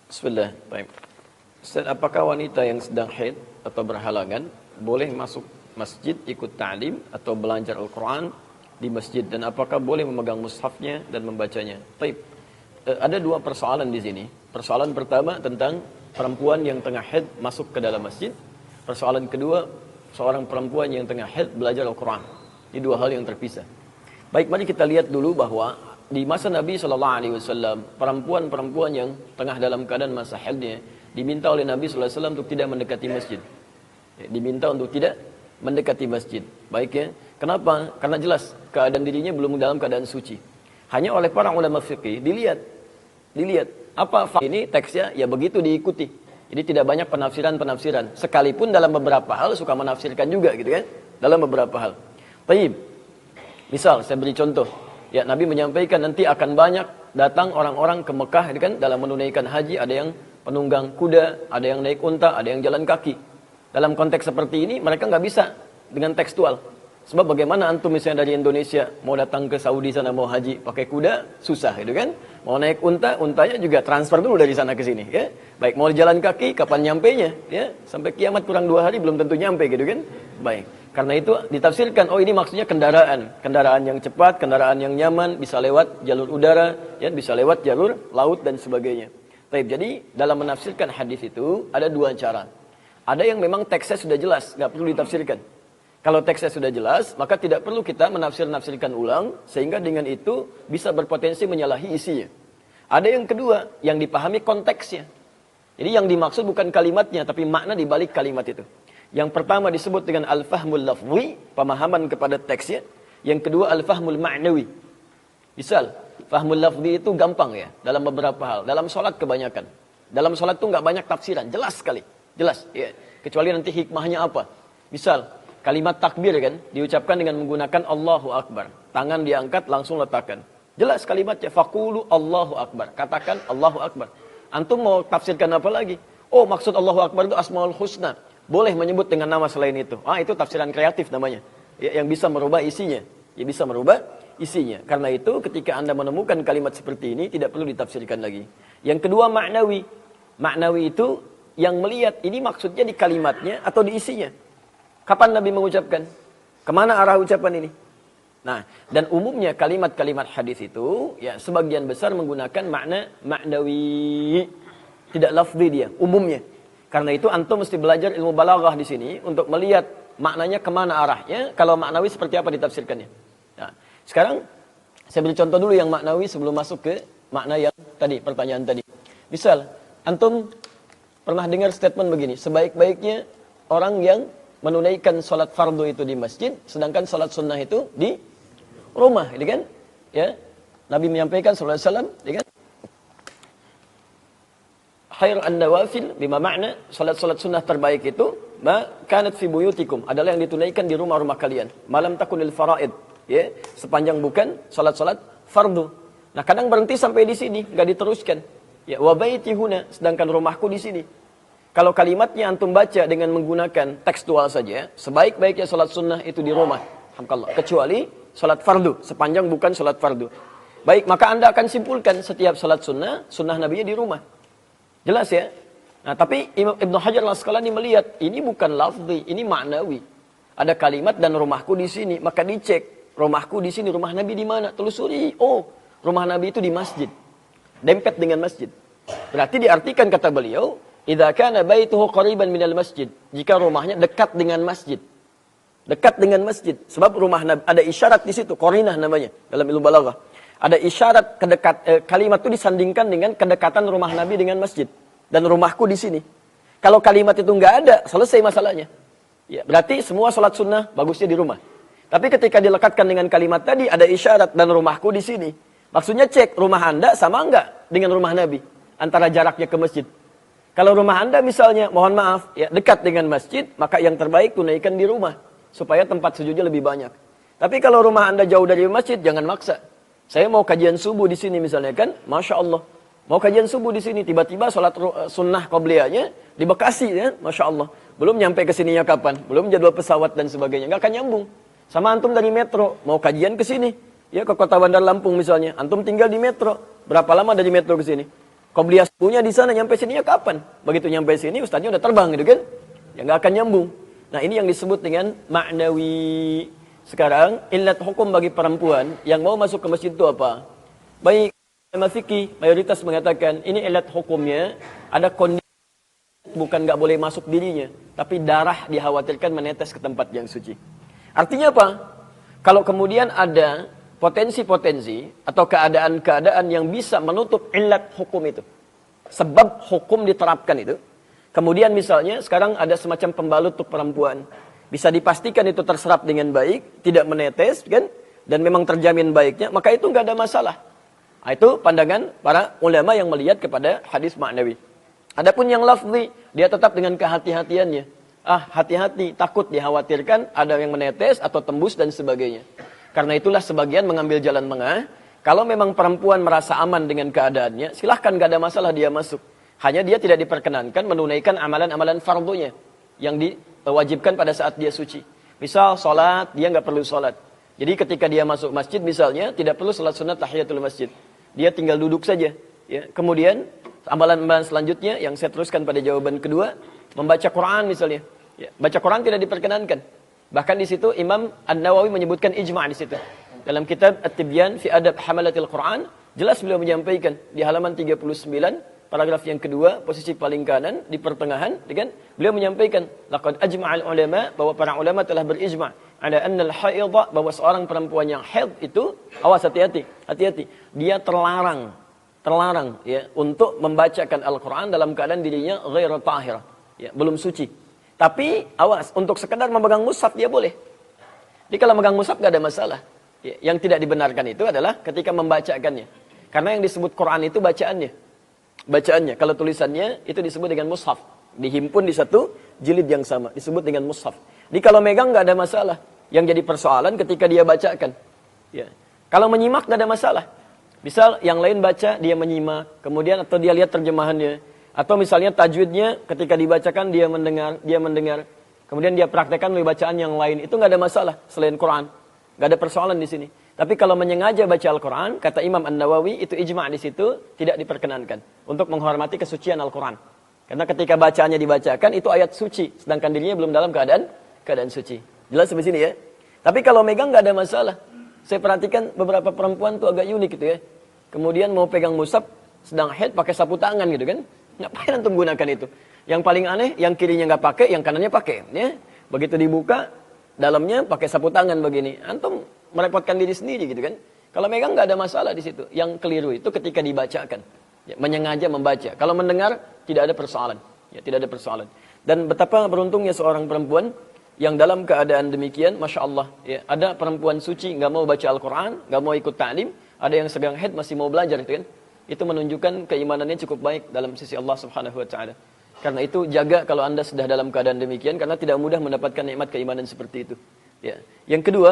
Bismillah. Baik. Ustaz, apakah wanita yang sedang haid atau berhalangan boleh masuk masjid ikut ta'lim atau belajar Al-Quran di masjid, dan apakah boleh memegang mushafnya dan membacanya? Baik. Ada dua persoalan di sini. Persoalan pertama tentang perempuan yang tengah haid masuk ke dalam masjid. Persoalan kedua, seorang perempuan yang tengah haid belajar Al-Quran. Ini dua hal yang terpisah. Baik, mari kita lihat dulu bahwa di masa Nabi SAW, perempuan-perempuan yang tengah dalam keadaan masa haidnya diminta oleh Nabi SAW untuk tidak mendekati masjid. Diminta untuk tidak mendekati masjid. Baik ya. Kenapa? Karena jelas keadaan dirinya belum dalam keadaan suci. Hanya oleh para ulama fikih dilihat apa ini teksnya, ya begitu diikuti. Jadi tidak banyak penafsiran-penafsiran. Sekalipun dalam beberapa hal suka menafsirkan juga gitu kan. Dalam beberapa hal. Baik. Misal saya beri contoh. Ya, Nabi menyampaikan nanti akan banyak datang orang-orang ke Mekah kan, dalam menunaikan haji, ada yang penunggang kuda, ada yang naik unta, ada yang jalan kaki. Dalam konteks seperti ini mereka nggak bisa dengan tekstual. Sebab bagaimana antum misalnya dari Indonesia mau datang ke Saudi sana mau haji pakai kuda, susah gitu kan. Mau naik unta, untanya juga transfer dulu dari sana ke sini ya. Baik, mau jalan kaki kapan nyampenya ya? Sampai kiamat kurang 2 hari belum tentu nyampe gitu kan. Baik. Karena itu ditafsirkan, oh ini maksudnya kendaraan yang cepat, kendaraan yang nyaman, bisa lewat jalur udara, ya, bisa lewat jalur laut dan sebagainya. Baik, jadi dalam menafsirkan hadis itu ada dua cara. Ada yang memang teksnya sudah jelas, nggak perlu ditafsirkan. Kalau teksnya sudah jelas, maka tidak perlu kita menafsirkan ulang, sehingga dengan itu bisa berpotensi menyalahi isinya. Ada yang kedua, yang dipahami konteksnya. Jadi yang dimaksud bukan kalimatnya, tapi makna di balik kalimat itu. Yang pertama disebut dengan al-fahmul lafzi, pemahaman kepada teksnya. Yang kedua al-fahmul ma'nawi. Misal, fahmul lafzi itu gampang ya, dalam beberapa hal. Dalam sholat kebanyakan. Dalam sholat itu nggak banyak tafsiran, jelas sekali. Jelas, ya. Kecuali nanti hikmahnya apa. Misal, kalimat takbir kan, diucapkan dengan menggunakan Allahu Akbar. Tangan diangkat, langsung letakkan. Jelas kalimatnya, faqulu Allahu Akbar. Katakan Allahu Akbar. Antum mau tafsirkan apa lagi? Oh, maksud Allahu Akbar itu Asmaul Husna. Boleh menyebut dengan nama selain itu. Itu tafsiran kreatif namanya. Ya, yang bisa merubah isinya. Ya, bisa merubah isinya. Karena itu ketika Anda menemukan kalimat seperti ini, tidak perlu ditafsirkan lagi. Yang kedua maknawi. Maknawi itu yang melihat ini maksudnya di kalimatnya atau di isinya. Kapan Nabi mengucapkan? Kemana arah ucapan ini? Nah, dan umumnya kalimat-kalimat hadis itu, ya sebagian besar menggunakan makna maknawi. Tidak lafzi dia, umumnya. Karena itu antum mesti belajar ilmu balaghah di sini untuk melihat maknanya kemana arahnya. Kalau maknawi seperti apa ditafsirkannya. Nah, sekarang saya beri contoh dulu yang maknawi sebelum masuk ke makna yang tadi, pertanyaan tadi. Misal, antum pernah dengar statement begini, sebaik-baiknya orang yang menunaikan sholat fardu itu di masjid, sedangkan sholat sunnah itu di rumah, gitu kan? Ya, Nabi menyampaikan sallallahu alaihi wasallam, gitu kan? Khair an-nawafil bima makna salat-salat sunnah terbaik itu ma kanat fi buyutikum, adalah yang ditunaikan di rumah-rumah kalian. Malam takunil faraid, ya, sepanjang bukan salat-salat fardu. Nah, kadang berhenti sampai di sini, enggak diteruskan. Ya, wa baiti huna, sedangkan rumahku di sini. Kalau kalimatnya antum baca dengan menggunakan tekstual saja, sebaik-baiknya salat sunnah itu di rumah. Alhamdulillah, kecuali salat fardu, sepanjang bukan salat fardu. Baik, maka Anda akan simpulkan setiap salat sunnah, sunnah Nabi di rumah. Jelas ya? Nah, tapi Ibnu Hajar al-Asqalani melihat ini bukan lafzi, ini maknawi. Ada kalimat dan rumahku di sini, maka dicek rumahku di sini, rumah Nabi di mana? Telusuri. Oh, rumah Nabi itu di masjid. Dempet dengan masjid. Berarti diartikan kata beliau, idza kana baituhu qariban minal masjid. Jika rumahnya dekat dengan masjid. Dekat dengan masjid. Sebab rumah Nabi ada isyarat di situ, qarinah namanya dalam ilmu balaghah. Ada isyarat kalimat itu disandingkan dengan kedekatan rumah Nabi dengan masjid. Dan rumahku di sini. Kalau kalimat itu nggak ada, selesai masalahnya. Ya, berarti semua sholat sunnah bagusnya di rumah. Tapi ketika dilekatkan dengan kalimat tadi, ada isyarat dan rumahku di sini. Maksudnya cek rumah Anda sama nggak dengan rumah Nabi. Antara jaraknya ke masjid. Kalau rumah Anda misalnya, mohon maaf, ya, dekat dengan masjid, maka yang terbaik tunaikan di rumah. Supaya tempat sujudnya lebih banyak. Tapi kalau rumah Anda jauh dari masjid, jangan maksa. Saya mau kajian subuh di sini misalnya kan, Masya Allah. Mau kajian subuh di sini, tiba-tiba sholat sunnah qobliyahnya di Bekasi ya, Masya Allah. Belum nyampe ke sininya kapan, belum jadwal pesawat dan sebagainya, nggak akan nyambung. Sama antum dari metro, mau kajian ke sini, ya ke kota Bandar Lampung misalnya, antum tinggal di metro, berapa lama dari metro ke sini? Qobliyah subuhnya di sana, nyampe sininya kapan? Begitu nyampe sini ustaznya udah terbang gitu kan? Ya nggak akan nyambung. Nah, ini yang disebut dengan ma'nawi. Sekarang illat hukum bagi perempuan yang mau masuk ke masjid itu apa? Baik ulama fikih mayoritas mengatakan ini illat hukumnya ada kondisi bukan nggak boleh masuk dirinya, tapi darah dikhawatirkan menetes ke tempat yang suci. Artinya apa? Kalau kemudian ada potensi-potensi atau keadaan-keadaan yang bisa menutup illat hukum itu, sebab hukum diterapkan itu, kemudian misalnya sekarang ada semacam pembalut untuk perempuan, bisa dipastikan itu terserap dengan baik, tidak menetes kan, dan memang terjamin baiknya, maka itu nggak ada masalah. Nah, itu pandangan para ulama yang melihat kepada hadis ma'nawi. Adapun yang lafzi, dia tetap dengan kehati-hatiannya. Hati-hati, takut dikhawatirkan ada yang menetes atau tembus dan sebagainya. Karena itulah sebagian mengambil jalan tengah. Kalau memang perempuan merasa aman dengan keadaannya, silahkan gak ada masalah dia masuk. Hanya dia tidak diperkenankan menunaikan amalan-amalan fardunya yang diwajibkan pada saat dia suci. Misal sholat, dia nggak perlu sholat. Jadi ketika dia masuk masjid misalnya, tidak perlu sholat sunat tahiyatul masjid. Dia tinggal duduk saja. Ya. Kemudian amalan-amalan selanjutnya yang saya teruskan pada jawaban kedua, membaca Quran misalnya. Ya. Baca Quran tidak diperkenankan. Bahkan di situ Imam An-Nawawi menyebutkan ijma' di situ. Dalam kitab At-Tibyan fi Adab Hamalatil Quran, jelas beliau menyampaikan di halaman 39, paragraf yang kedua, posisi paling kanan di pertengahan, kan? Beliau menyampaikan, laqad ajma'al ulama, bahwa para ulama telah berijma' ala anna al-haidha, bahwa seorang perempuan yang haid itu, awas hati-hati, dia terlarang ya untuk membacakan Al-Qur'an dalam keadaan dirinya ghairu tahirah, ya, belum suci. Tapi awas, untuk sekedar memegang mushaf dia boleh. Jadi kalau memegang mushaf enggak ada masalah. Ya, yang tidak dibenarkan itu adalah ketika membacakannya. Karena yang disebut Quran itu bacaannya. Kalau tulisannya itu disebut dengan mushaf. Dihimpun di satu jilid yang sama, disebut dengan mushaf. Jadi kalau megang enggak ada masalah. Yang jadi persoalan ketika dia bacakan. Ya. Kalau menyimak enggak ada masalah. Misal yang lain baca, dia menyimak, kemudian atau dia lihat terjemahannya, atau misalnya tajwidnya ketika dibacakan dia mendengar, kemudian dia praktekkan melalui bacaan yang lain, itu nggak ada masalah selain Quran, nggak ada persoalan di sini. Tapi kalau menyengaja baca Al-Quran, kata Imam An-Nawawi itu ijma' di situ tidak diperkenankan untuk menghormati kesucian Al-Quran, karena ketika bacaannya dibacakan itu ayat suci, sedangkan dirinya belum dalam keadaan suci. Jelas sampai sini ya. Tapi kalau megang nggak ada masalah. Saya perhatikan beberapa perempuan tuh agak unik gitu ya. Kemudian mau pegang mushaf sedang haid pakai sapu tangan gitu kan. Ngapain antum gunakan itu? Yang paling aneh, yang kirinya nggak pakai, yang kanannya pakai. Ya. Begitu dibuka, dalamnya pakai sapu tangan begini. Antum merepotkan diri sendiri gitu kan. Kalau megang nggak ada masalah di situ. Yang keliru itu ketika dibacakan. Ya, menyengaja membaca. Kalau mendengar, tidak ada persoalan. Ya, tidak ada persoalan. Dan betapa beruntungnya seorang perempuan yang dalam keadaan demikian, Masya Allah, ya, ada perempuan suci, nggak mau baca Al-Quran, nggak mau ikut ta'lim, ada yang sedang haid masih mau belajar, gitu kan? Itu menunjukkan keimanannya cukup baik dalam sisi Allah Subhanahu Wa Taala. Karena itu jaga kalau anda sudah dalam keadaan demikian, karena tidak mudah mendapatkan nikmat keimanan seperti itu. Ya. Yang kedua,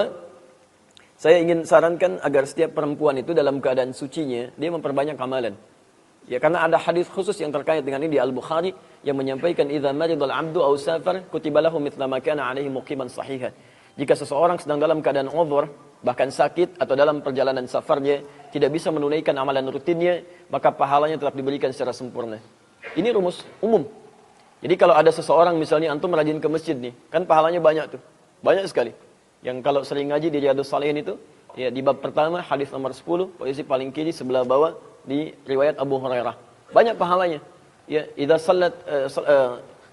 saya ingin sarankan agar setiap perempuan itu dalam keadaan sucinya, dia memperbanyak amalan. Ya, karena ada hadis khusus yang terkait dengan ini di Al-Bukhari yang menyampaikan idza maridal 'abdu aw safar kutiba lahu mithla ma kana 'alaihi muqiman sahihan. Jika seseorang sedang dalam keadaan uzur, bahkan sakit atau dalam perjalanan safarnya tidak bisa menunaikan amalan rutinnya, maka pahalanya tetap diberikan secara sempurna. Ini rumus umum. Jadi kalau ada seseorang misalnya antum rajin ke masjid nih, kan pahalanya banyak tuh. Banyak sekali. Yang kalau sering ngaji di Riyadhus Shalihin itu, ya di bab pertama hadis nomor 10, posisi paling kiri sebelah bawah di riwayat Abu Hurairah. Banyak pahalanya. Ya, idza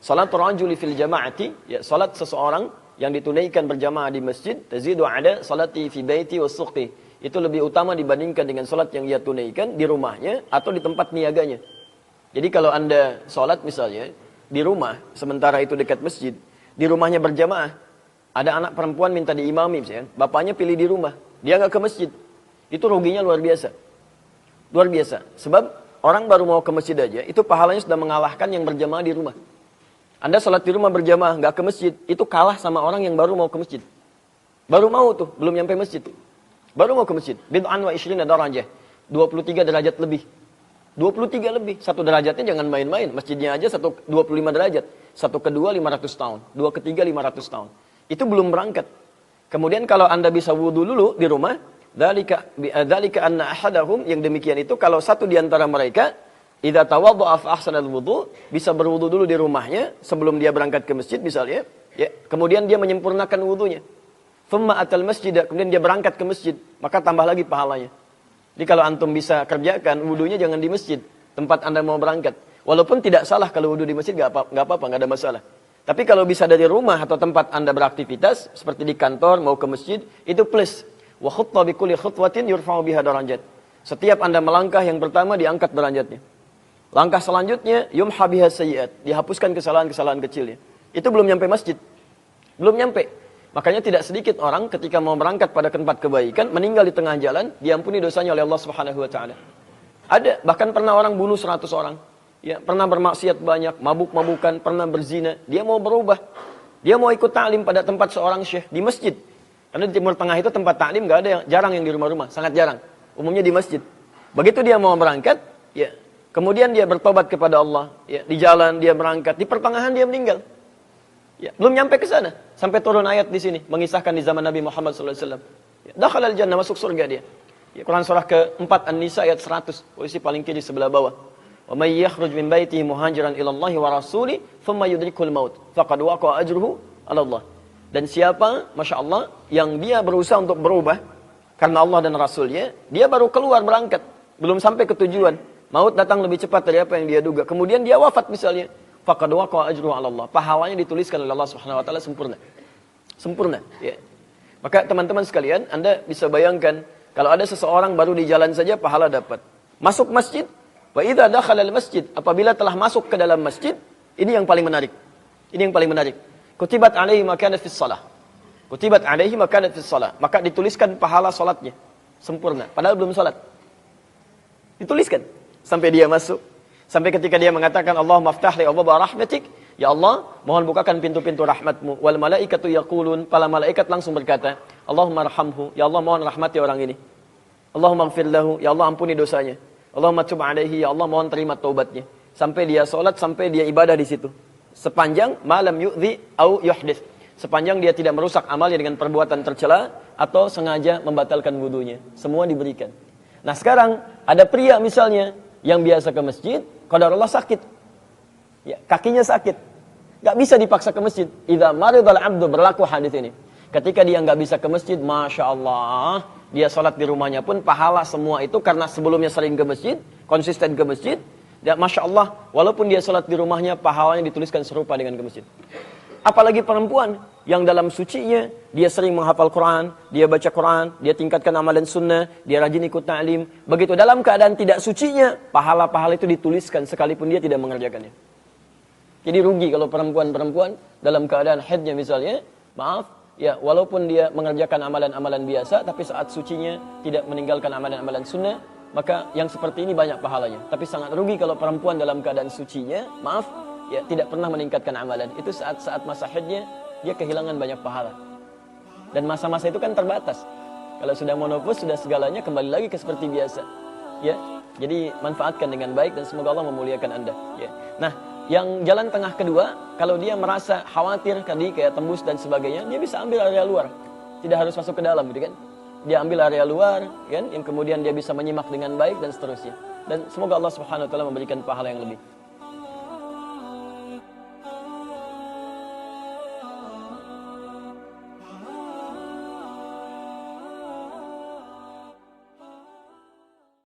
salatul rajuli fil jama'ati, ya salat seseorang yang ditunaikan berjamaah di masjid, tazidu ada salati fi baiti wa suqi. Itu lebih utama dibandingkan dengan salat yang ia tunaikan di rumahnya atau di tempat niaganya. Jadi kalau Anda salat misalnya di rumah, sementara itu dekat masjid, di rumahnya berjamaah, ada anak perempuan minta diimami misalnya, bapaknya pilih di rumah, dia enggak ke masjid. Itu ruginya luar biasa. Luar biasa. Sebab orang baru mau ke masjid aja, itu pahalanya sudah mengalahkan yang berjamaah di rumah. Anda sholat di rumah berjamaah, nggak ke masjid, itu kalah sama orang yang baru mau ke masjid. Baru mau tuh, belum nyampe masjid. Baru mau ke masjid. Bid'an wa ishrina darajah. 23 derajat lebih. 23 lebih. Satu derajatnya jangan main-main. Masjidnya aja 25 derajat. Satu kedua 500 tahun. Dua ketiga 500 tahun. Itu belum berangkat. Kemudian kalau Anda bisa wudu dulu di rumah, dzalika anna ahadahum, yang demikian itu kalau satu di antara mereka idza tawaddaa fa ahsanal wudu, bisa berwudu dulu di rumahnya sebelum dia berangkat ke masjid misalnya, ya. Kemudian dia menyempurnakan wudunya. Thumma atal masjid, kemudian dia berangkat ke masjid, maka tambah lagi pahalanya. Jadi kalau antum bisa kerjakan wudunya jangan di masjid, tempat Anda mau berangkat. Walaupun tidak salah kalau wudu di masjid, enggak apa-apa, enggak ada masalah. Tapi kalau bisa dari rumah atau tempat Anda beraktivitas seperti di kantor mau ke masjid, itu plus. Wa khutta bi kulli khutwatin yurfa'u biha darajat. Setiap Anda melangkah yang pertama diangkat derajatnya. Langkah selanjutnya, yumha biha sayyi'at, dihapuskan kesalahan-kesalahan kecilnya. Itu belum nyampe masjid. Belum nyampe. Makanya tidak sedikit orang ketika mau berangkat pada tempat kebaikan, meninggal di tengah jalan, diampuni dosanya oleh Allah Subhanahu wa taala. Ada, bahkan pernah orang bunuh 100 orang. Ya, pernah bermaksiat banyak, mabuk-mabukan, pernah berzina. Dia mau berubah. Dia mau ikut ta'lim pada tempat seorang syekh di masjid. Karena di Timur Tengah itu tempat ta'lim enggak ada, yang jarang yang di rumah-rumah, sangat jarang. Umumnya di masjid. Begitu dia mau berangkat, ya, kemudian dia bertobat kepada Allah, ya, di jalan dia berangkat, di pertengahan dia meninggal. Ya, belum nyampe ke sana sampai turun ayat di sini mengisahkan di zaman Nabi Muhammad SAW. Ya, dakhalal jannah, masuk surga dia. Ya, Quran surah ke-4 An-Nisa ayat 100, posisi paling kiri sebelah bawah. Wa may yakhruj min baitihi muhajiran ila Allah wa rasuli thumma yudrikul maut faqad waqa'a ajruhu 'ala Allah. Dan siapa, Masya Allah, yang dia berusaha untuk berubah karena Allah dan Rasulnya, dia baru keluar berangkat, belum sampai ke tujuan. Maut datang lebih cepat dari apa yang dia duga. Kemudian dia wafat misalnya. Faqad waqa'a ajruhu 'ala Allah. Pahalanya dituliskan oleh Allah Subhanahu wa taala sempurna. Sempurna, ya. Maka teman-teman sekalian, Anda bisa bayangkan kalau ada seseorang baru di jalan saja pahala dapat. Masuk masjid, wa idza dakhala al-masjid, apabila telah masuk ke dalam masjid, ini yang paling menarik. Ini yang paling menarik. Kutibat 'alaihi ma kana fis shalah. Kutibat 'alaihi ma kana fis shalah. Maka dituliskan pahala salatnya sempurna, padahal belum salat. Dituliskan. Sampai dia masuk. Sampai ketika dia mengatakan, Allahumma aftah li abwaaba rahmatik. Ya Allah, mohon bukakan pintu-pintu rahmatmu. Wal malaikatu yaqulun. Para malaikat langsung berkata, Allahumma arhamhu. Ya Allah, mohon rahmati orang ini. Allahumma ighfir lahu. Ya Allah, ampuni dosanya. Allahumma tub alaihi. Ya Allah, mohon terima taubatnya. Sampai dia sholat, sampai dia ibadah di situ. Sepanjang malam yu'dhi au yuhdith. Sepanjang dia tidak merusak amalnya dengan perbuatan tercela atau sengaja membatalkan wudunya. Semua diberikan. Nah sekarang, ada pria misalnya, yang biasa ke masjid, qadarullah sakit. Ya, kakinya sakit. Gak bisa dipaksa ke masjid. Idza maridal abdu, berlaku hadis ini. Ketika dia gak bisa ke masjid, Masya Allah, dia sholat di rumahnya pun, pahala semua itu karena sebelumnya sering ke masjid, konsisten ke masjid. Ya, Masya Allah, walaupun dia sholat di rumahnya, pahalanya dituliskan serupa dengan ke masjid. Apalagi perempuan yang dalam sucinya, dia sering menghafal Quran, dia baca Quran, dia tingkatkan amalan sunnah, dia rajin ikut ta'lim. Begitu dalam keadaan tidak sucinya, pahala-pahala itu dituliskan sekalipun dia tidak mengerjakannya. Jadi rugi kalau perempuan-perempuan dalam keadaan haidnya misalnya, maaf, ya walaupun dia mengerjakan amalan-amalan biasa, tapi saat sucinya tidak meninggalkan amalan-amalan sunnah, maka yang seperti ini banyak pahalanya. Tapi sangat rugi kalau perempuan dalam keadaan sucinya, maaf, ya tidak pernah meningkatkan amalan. Itu saat-saat masa haidnya dia kehilangan banyak pahala. Dan masa-masa itu kan terbatas. Kalau sudah monopus, sudah segalanya kembali lagi ke seperti biasa. Ya, jadi manfaatkan dengan baik dan semoga Allah memuliakan Anda. Ya. Nah, yang jalan tengah kedua, kalau dia merasa khawatir tadi kayak tembus dan sebagainya, dia bisa ambil area luar. Tidak harus masuk ke dalam, gitu kan? Dia ambil area luar, kan? Yang kemudian dia bisa menyimak dengan baik dan seterusnya. Dan semoga Allah Subhanahu wa taala memberikan pahala yang lebih.